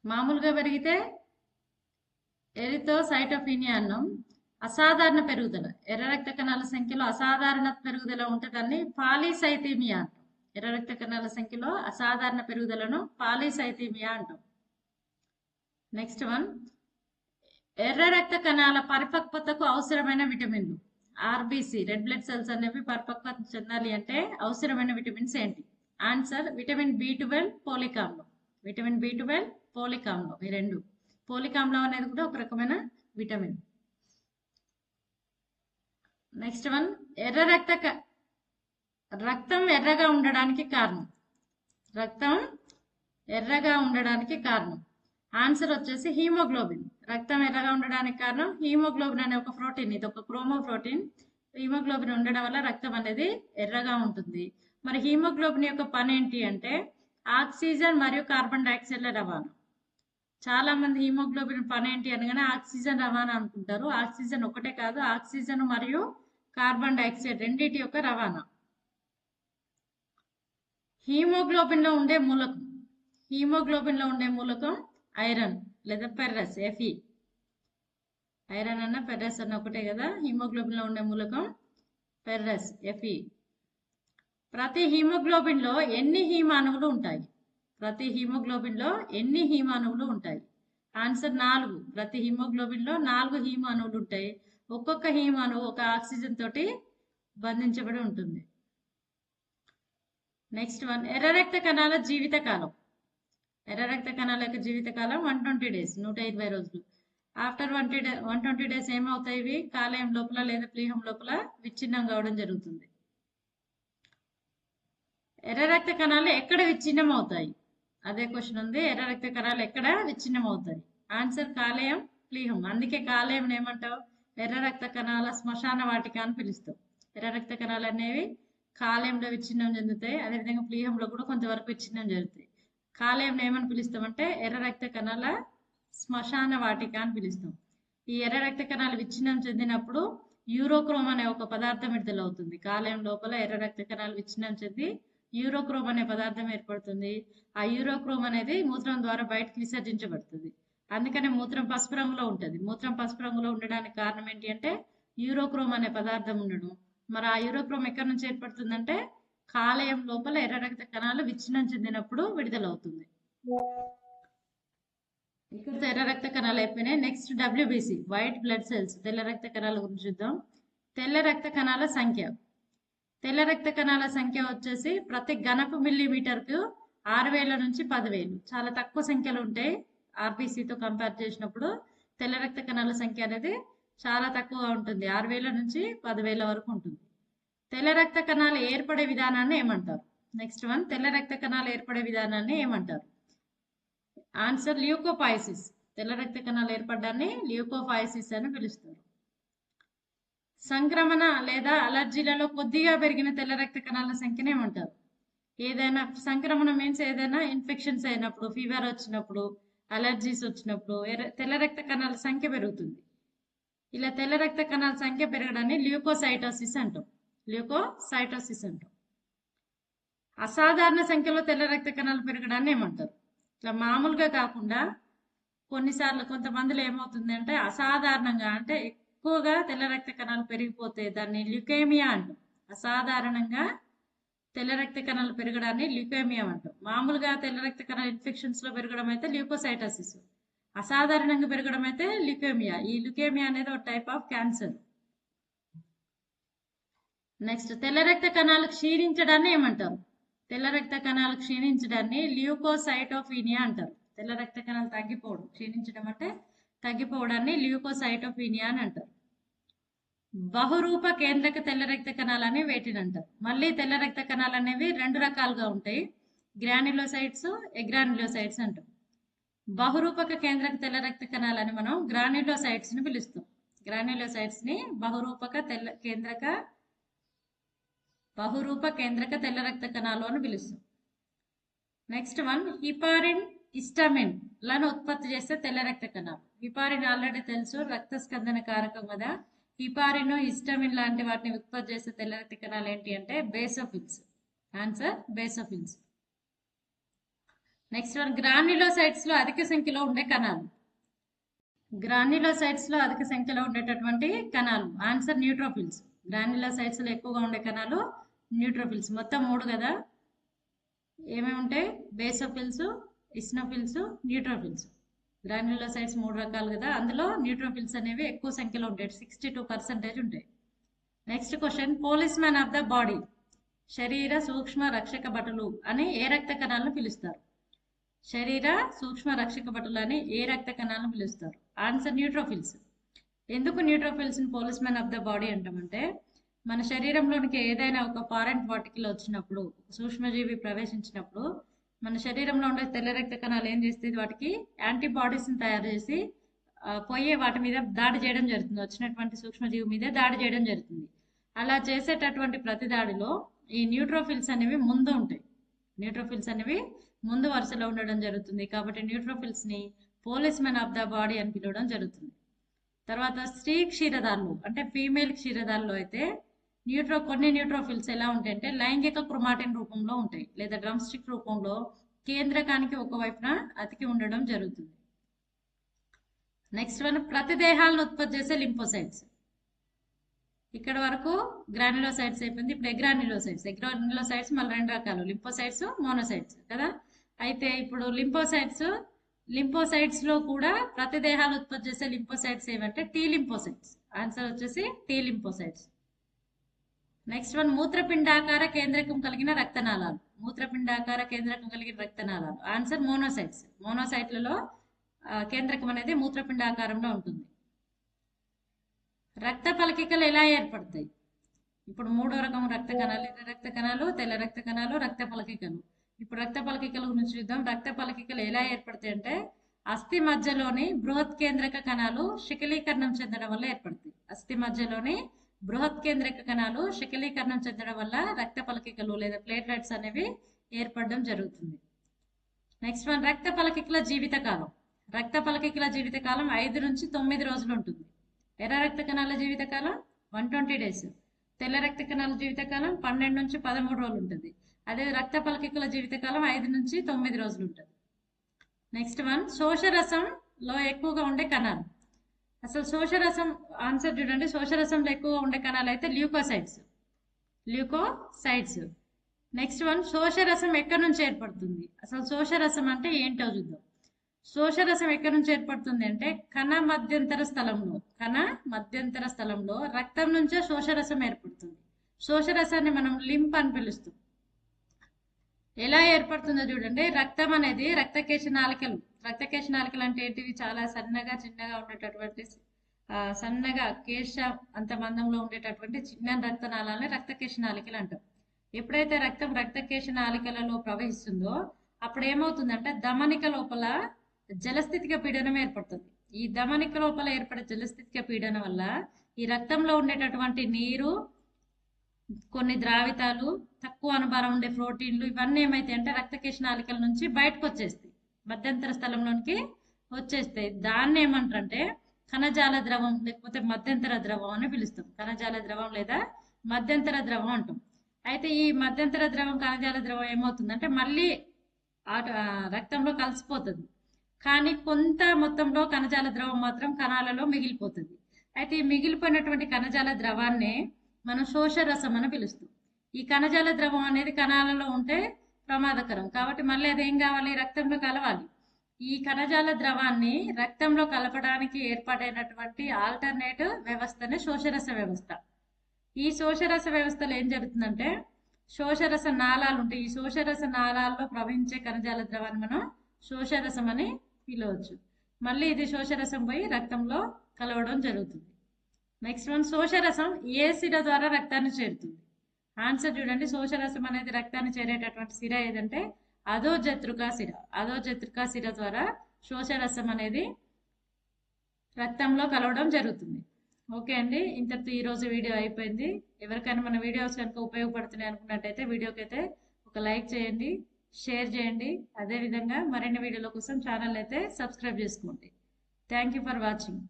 మామూలుగా పెరిగితే ఎరిథ్రోసైటోపినియా అన్నాం. అసాధారణ పెరుగుదల, ఎర్ర రక్త కణాల సంఖ్యలో అసాధారణ పెరుగుదల ఉంటుందని పాలీసైథీమియా అంటాం. ఎర్ర రక్త కణాల సంఖ్యలో అసాధారణ పెరుగుదలను పాలీసైథీమియా అంటాం. నెక్స్ట్ వన్, ఎర్ర రక్త కణాల పరిపక్వతకు అవసరమైన విటమిన్లు. ఆర్బిసి రెడ్ బ్లడ్ సెల్స్ అనేవి పరిపక్వత చెందాలి అంటే అవసరమైన విటమిన్స్ ఏంటి? ఆన్సర్ విటమిన్ బి12, పోలిక్ ఆమ్లం. విటమిన్ బి12, పోలిక్ ఆమ్లం, ఈ రెండు. పోలిక్ ఆమ్లం అనేది కూడా ఒక రకమైన విటమిన్. నెక్స్ట్ వన్, రక్తం ఎర్రగా ఉండడానికి కారణం. రక్తం ఎర్రగా ఉండడానికి కారణం ఆన్సర్ వచ్చేసి హీమోగ్లోబిన్. రక్తం ఎర్రగా ఉండడానికి కారణం హీమోగ్లోబిన్ అనే ఒక ప్రోటీన్. ఇది ఒక క్రోమోప్రోటీన్. హీమోగ్లోబిన్ ఉండడం వల్ల రక్తం అనేది ఎర్రగా ఉంటుంది. మరి హీమోగ్లోబిన్ యొక్క పని ఏంటి అంటే ఆక్సిజన్ మరియు కార్బన్ డైఆక్సైడ్ల రవాణా. చాలా మంది హీమోగ్లోబిన్ పని ఏంటి అనగానే ఆక్సిజన్ రవాణా అనుకుంటారు. ఆక్సిజన్ ఒకటే కాదు, ఆక్సిజన్ మరియు కార్బన్ డైఆక్సైడ్ రెండింటి యొక్క రవాణా. హీమోగ్లోబిన్ లో ఉండే మూలకం. హీమోగ్లోబిన్ లో ఉండే మూలకం ఐరన్ లేదా ఫెర్రస్, ఎఫ్ఈ. ఐరన్ అన్న ఫెర్రస్ అన్న ఒకటే కదా. హీమోగ్లోబిన్ లో ఉండే మూలకం ఫెర్రస్, ఎఫ్ఈ. ప్రతి హీమోగ్లోబిన్ లో ఎన్ని హీమాణువులు ఉంటాయి? ప్రతి హీమోగ్లోబిన్ లో ఎన్ని హీమాణువులు ఉంటాయి? ఆన్సర్ 4. ప్రతి హీమోగ్లోబిన్ లో 4 హీమాణువులు ఉంటాయి. ఒక్కొక్క హీమాణువు ఒక ఆక్సిజన్ తోటి బంధించబడి ఉంటుంది. నెక్స్ట్ వన్, ఎర్ర రక్త కణాల జీవితకాలం. ఎర్ర రక్త కణాల యొక్క జీవితకాలం 120 డేస్, 120 రోజులు. ఆఫ్టర్ 120 డేస్ ఏమవుతాయి? ఇవి కాలేయం లోపల లేదా ప్లీహం లోపల విచ్ఛిన్నం కావడం జరుగుతుంది. ఎర్ర రక్త కణాలు ఎక్కడ విచ్ఛిన్నం అవుతాయి? అదే క్వశ్చన్ ఉంది. ఎర్ర రక్త కణాలు ఎక్కడ విచ్ఛిన్నం అవుతాయి? ఆన్సర్ కాలేయం, ప్లీహం. అందుకే కాలేయం ఏమంటావు? ఎర్ర రక్త కణాల శ్మశాన వాటిక అని పిలుస్తాం. ఎర్ర రక్త కణాలు అనేవి కాలేయంలో విచ్ఛిన్నం చెందుతాయి. అదేవిధంగా ప్లీహంలో కూడా కొంతవరకు విచ్ఛిన్నం జరుగుతాయి. కాలేయం ఏమని పిలుస్తామంటే ఎర్ర రక్త కణాల శ్మశాన వాటిక అని పిలుస్తాం. ఈ ఎర్ర రక్త కణాలు విచ్ఛిన్నం చెందినప్పుడు యూరోక్రోమ్ అనే ఒక పదార్థం విడుదలవుతుంది. కాలేయం లోపల ఎర్ర రక్త కణాలు విచ్ఛిన్నం చెంది యూరోక్రోమ్ అనే పదార్థం ఏర్పడుతుంది. ఆ యూరోక్రోమ్ అనేది మూత్రం ద్వారా బయటకు విసర్జించబడుతుంది. అందుకనే మూత్రం పసుపు రంగులో ఉంటుంది. మూత్రం పసుపు రంగులో ఉండడానికి కారణం ఏంటి అంటే యూరోక్రోమ్ అనే పదార్థం ఉండడం. మరి ఆ యూరోక్రోమ్ ఎక్కడి నుంచి ఏర్పడుతుందంటే కాలేయం లోపల ఎర్ర రక్త కణాలు విచ్ఛిన్నం చెందినప్పుడు విడుదలవుతుంది. ఇక్కడ ఎర్ర రక్త కణాలు అయిపోయినాయి. Next WBC, white blood cells, తెల్ల రక్త కణాల గురించి చూద్దాం. తెల్ల రక్త కణాల సంఖ్య. తెల్ల రక్త కణాల సంఖ్య వచ్చేసి ప్రతి ఘనపు మిల్లీమీటర్కు 6000 నుంచి 10,000. చాలా తక్కువ సంఖ్యలో ఉంటాయి. ఆర్బీసీతో కంపేర్ చేసినప్పుడు తెల్ల రక్త కణాల సంఖ్య అనేది చాలా తక్కువగా ఉంటుంది. 6000 నుంచి 10,000 వరకు ఉంటుంది. తెల్ల రక్త కణాలు ఏర్పడే విధానాన్ని ఏమంటారు? నెక్స్ట్ వన్, తెల్ల రక్త కణాలు ఏర్పడే విధానాన్ని ఏమంటారు? ఆన్సర్ ల్యూకోపాయసిస్. తెల్ల రక్త కణాలు ఏర్పడడాన్ని ల్యూకోపాయసిస్ అని పిలుస్తారు. సంక్రమణ లేదా అలర్జీలలో కొద్దిగా పెరిగిన తెల్ల రక్త కణాల సంఖ్యనే ఏమంటారు? ఏదైనా సంక్రమణ మీన్స్ ఏదైనా ఇన్ఫెక్షన్స్ అయినప్పుడు, ఫీవర్ వచ్చినప్పుడు, అలర్జీస్ వచ్చినప్పుడు తెల్ల రక్త కణాల సంఖ్య పెరుగుతుంది. ఇలా తెల్ల రక్త కణాల సంఖ్య పెరగడాన్ని ల్యూకోసైటోసిస్ అంటాం. ల్యూకోసైటోసిస్ అంటాం. అసాధారణ సంఖ్యలో తెల్ల రక్త కణాలు పెరగడాన్ని ఏమంటారు? ఇట్లా మామూలుగా కాకుండా కొన్నిసార్లు కొంతమందిలో ఏమవుతుంది అంటే అసాధారణంగా అంటే ఎక్కువగా తెల్ల రక్త కణాలు పెరిగిపోతే దాన్ని ల్యూకేమియా అంటాం. అసాధారణంగా తెల్ల రక్త కణాలు పెరగడాన్ని ల్యూకేమియా అంటాం. మామూలుగా తెల్ల రక్త కణాలు ఇన్ఫెక్షన్స్ లో పెరగడం అయితే ల్యూకోసైటోసిస్, అసాధారణంగా పెరగడం అయితే ల్యూకేమియా. ఈ ల్యూకేమియా అనేది ఒక టైప్ ఆఫ్ క్యాన్సర్. నెక్స్ట్, తెల్ల రక్త కణాలు క్షీణించడాన్ని ఏమంటారు? తెల్ల రక్త కణాలు క్షీణించడాన్ని ల్యూకోసైటోపీనియా అంటారు. తెల్ల రక్త కణాలు తగ్గిపోవడం, క్షీణించడం అంటే తగ్గిపోవడాన్ని ల్యూకోసైటోపీనియా అని అంటారు. బహురూప కేంద్రక తెల్ల రక్త కణాలని వేటిని అంటారు? మళ్ళీ తెల్ల రక్త కణాలు అనేవి 2 రకాలుగా ఉంటాయి. గ్రాన్యులోసైట్స్, ఎగ్రాన్యులోసైట్స్ అంటాం. బహురూపక కేంద్రక తెల్ల రక్త కణాలని మనం గ్రాన్యులోసైట్స్ ని పిలుస్తాం. గ్రాన్యులోసైట్స్ ని బహురూప కేంద్రక తెల్ల రక్త కణాలు అని పిలుస్తాం. నెక్స్ట్ వన్, హిపారిన్, హిస్టమిన్ లను ఉత్పత్తి చేస్తే తెల్ల రక్త కణాలు. హిపారిన్ ఆల్రెడీ తెలుసు, రక్త స్కందన కారకం కదా. హిపారిన్, హిస్టమిన్ లాంటి వాటిని ఉత్పత్తి చేసే తెల్ల రక్త కణాలు ఏంటి అంటే basophils. Answer basophils. Next one granulocytes లో అధిక సంఖ్యలో ఉండే కణాలు. గ్రాన్యులోసైట్స్ లో అధిక సంఖ్యలో ఉండేటటువంటి కణాలు ఆన్సర్ న్యూట్రోఫిల్స్. గ్రాన్యులోసైట్స్ లో ఎక్కువగా ఉండే కణాలు న్యూట్రోఫిల్స్. మొత్తం 3 కదా, ఏమేమి ఉంటాయి? Basophils, eosinophils, neutrophils. గ్రాన్యులోసైట్స్ 3 రకాలు కదా, అందులో న్యూట్రోఫిల్స్ అనేవి ఎక్కువ సంఖ్యలో ఉంటాయి, 62% ఉంటాయి. Next question, police man of the body, శరీర సూక్ష్మ రక్షక భటులు అని ఏ రక్త కణాలను పిలుస్తారు? శరీర సూక్ష్మ రక్షక భటులు అని ఏ రక్త కణాలను పిలుస్తారు? Answer neutrophils. ఎందుకు న్యూట్రోఫిల్స్ ని policeman of the body అంటామంటే, మన శరీరంలోనికి ఏదైనా ఒక ఫారెన్ పార్టికల్ వచ్చినప్పుడు, సూక్ష్మజీవి ప్రవేశించినప్పుడు మన శరీరంలో ఉండే తెల్ల రక్త కణాలు ఏం చేస్తుంది? వాటికి యాంటీబాడీస్ ని తయారు చేసి పోయే వాటి మీద దాడి చేయడం జరుగుతుంది, వచ్చినటువంటి సూక్ష్మజీవి మీద దాడి చేయడం జరుగుతుంది. అలా చేసేటటువంటి ప్రతి దాడిలో ఈ న్యూట్రోఫిల్స్ అనేవి ముందు ఉంటాయి. న్యూట్రోఫిల్స్ అనేవి ముందు వరుసలో ఉండడం జరుగుతుంది. కాబట్టి న్యూట్రోఫిల్స్ ని policeman of the body అని పిలవడం జరుగుతుంది. తర్వాత స్త్రీ క్షీరదాలు అంటే ఫీమేల్ క్షీరదాల్లో అయితే కొన్ని న్యూట్రోఫిల్స్ ఎలా ఉంటాయంటే లైంగిక క్రోమాటిన్ రూపంలో ఉంటాయి, లేదా డ్రమ్ స్టిక్ రూపంలో కేంద్రకానికి ఒకవైపున అతికి ఉండడం జరుగుతుంది. నెక్స్ట్ వన్, ప్రతిదేహాలను ఉత్పత్తి చేసే లింఫోసైట్స్. ఇక్కడ వరకు గ్రాన్యులోసైట్స్ అయిపోయింది. ఇప్పుడు ఎగ్రాన్యులోసైట్స్. ఎగ్రాన్యులోసైట్స్ మళ్ళీ 2 రకాలు, లింఫోసైట్స్, మోనోసైట్స్ కదా. అయితే ఇప్పుడు లింఫోసైట్స్ లో కూడా ప్రతిదేహాలు ఉత్పత్తి చేసే లింఫోసైట్స్ ఏమంటే టీ లింఫోసైట్స్. ఆన్సర్ వచ్చేసి టీ లింఫోసైట్స్. నెక్స్ట్ వన్, మూత్రపిండాకార కేంద్రకం కలిగిన రక్తనాళాలు. మూత్రపిండాకార కేంద్రకం కలిగిన రక్తనాళాలు ఆన్సర్ మోనోసైట్స్. మోనోసైట్లలో కేంద్రకం అనేది మూత్రపిండాకారంలో ఉంటుంది. రక్త ఫలకికలు ఎలా ఏర్పడతాయి? ఇప్పుడు 3వ రకం రక్త కణాలు, ఎర్ర రక్త కణాలు, తెల్ల రక్త కణాలు, రక్త ఫలకికలు. ఇప్పుడు రక్త ఫలకికల గురించి చూద్దాం. రక్త ఫలకికలు ఎలా ఏర్పడతాయి అంటే అస్థి మధ్యలోని బృహత్ కేంద్రక కణాలు శిఖలీకరణం చెందడం వల్ల ఏర్పడతాయి. అస్థి మధ్యలోని బృహత్ కేంద్రక కణాలు శిఖలీకరణం చెందడం వల్ల రక్త ఫలకికలు లేదా ప్లేట్లెట్స్ అనేవి ఏర్పడడం జరుగుతుంది. నెక్స్ట్ వన్, రక్త ఫలకికల జీవితకాలం. రక్త ఫలకికల జీవితకాలం 5 నుంచి 9 రోజులు ఉంటుంది. ఎర్ర రక్త కణాల జీవితకాలం 120 డేస్. తెల్ల రక్త కణాల జీవితకాలం 12 నుంచి 13 రోజులు ఉంటుంది. అదే రక్త ఫలకికల జీవితకాలం 5 నుంచి 9 రోజులు ఉంటుంది. నెక్స్ట్ వన్, శోషరసంలో ఎక్కువగా ఉండే కణాలు. అసలు శోషరసం ఆన్సర్ చూడండి. శోషరసంలో ఎక్కువగా ఉండే కణాలు అయితే ల్యూకోసైట్స్. నెక్స్ట్ వన్, శోషరసం ఎక్కడి నుంచి ఏర్పడుతుంది? అసలు శోషరసం అంటే ఏంటో చూద్దాం. శోషరసం ఎక్కడి నుంచి ఏర్పడుతుంది అంటే కణ మధ్యంతర స్థలంలో రక్తం నుంచే శోషరసం ఏర్పడుతుంది. శోషరసాన్ని మనం లింప్ అని పిలుస్తాం. ఎలా ఏర్పడుతుందో చూడండి. రక్తం అనేది రక్తకేశ నాళికలు అంటే ఏంటివి? చాలా సన్నగా చిన్నగా ఉండేటటువంటి సన్నగా కేశ అంత మందంలో ఉండేటటువంటి చిన్న రక్తనాళాలని రక్తకేశ నాళికలు అంటాం. ఎప్పుడైతే రక్తం రక్తకేశ నాళికలలో ప్రవహిస్తుందో అప్పుడు ఏమవుతుందంటే ధమనిక లోపల జలస్థితిక పీడనం ఏర్పడుతుంది. ఈ ధమనిక లోపల ఏర్పడే జలస్థితిక పీడనం వల్ల ఈ రక్తంలో ఉండేటటువంటి నీరు, కొన్ని ద్రావితాలు, తక్కువ అనుభారం ఉండే ప్రోటీన్లు ఇవన్నీ ఏమైతాయి అంటే రక్తకేశ నాళికల నుంచి బయటకు వచ్చేస్తాయి, మధ్యంతర స్థలంలోనికి వచ్చేస్తాయి. దాన్ని ఏమంటారంటే కణజాల ద్రవం లేకపోతే మధ్యంతర ద్రవం అని పిలుస్తాం. కణజాల ద్రవం లేదా మధ్యంతర ద్రవం అంటాం. అయితే ఈ మధ్యంతర ద్రవం, కణజాల ద్రవం ఏమవుతుందంటే మళ్ళీ రక్తంలో కలిసిపోతుంది, కానీ కొంత మొత్తంలో కణజాల ద్రవం మాత్రం కణాలలో మిగిలిపోతుంది. అయితే ఈ మిగిలిపోయినటువంటి కణజాల ద్రవాన్ని మనం శోషరసం అని పిలుస్తాం. ఈ కణజాల ద్రవం అనేది కణాలలో ఉంటే ప్రమాదకరం, కాబట్టి మళ్ళీ అదేం కావాలి? రక్తంలో కలవాలి. ఈ కణజాల ద్రవాన్ని రక్తంలో కలపడానికి ఏర్పాటైనటువంటి ఆల్టర్నేట్ వ్యవస్థనే శోషరస వ్యవస్థ. ఈ శోషరస వ్యవస్థలో ఏం జరుగుతుందంటే శోషరస నాళాలు ఉంటాయి. ఈ శోషరస నాళాల్లో ప్రవహించే కణజాల ద్రవాన్ని మనం శోషరసం అని పిలవచ్చు. మళ్ళీ ఇది శోషరసం పోయి రక్తంలో కలవడం జరుగుతుంది. నెక్స్ట్ వన్, శోషరసం ఏ సిర ద్వారా రక్తాన్ని చేరుతుంది? ఆన్సర్ చూడండి. శోషరసం అనేది రక్తాన్ని చేరేటటువంటి సిర ఏదంటే అధోజతృకా సిర ద్వారా శోషరసం అనేది రక్తంలో కలవడం జరుగుతుంది. ఓకే అండి, ఇంతటితో ఈరోజు వీడియో అయిపోయింది. ఎవరికైనా మన వీడియోస్ కనుక ఉపయోగపడుతున్నాయి అనుకున్నట్టయితే వీడియోకి అయితే ఒక లైక్ చేయండి, షేర్ చేయండి. అదేవిధంగా మరిన్ని వీడియోల కోసం ఛానల్ అయితే సబ్స్క్రైబ్ చేసుకోండి. Thank you for watching.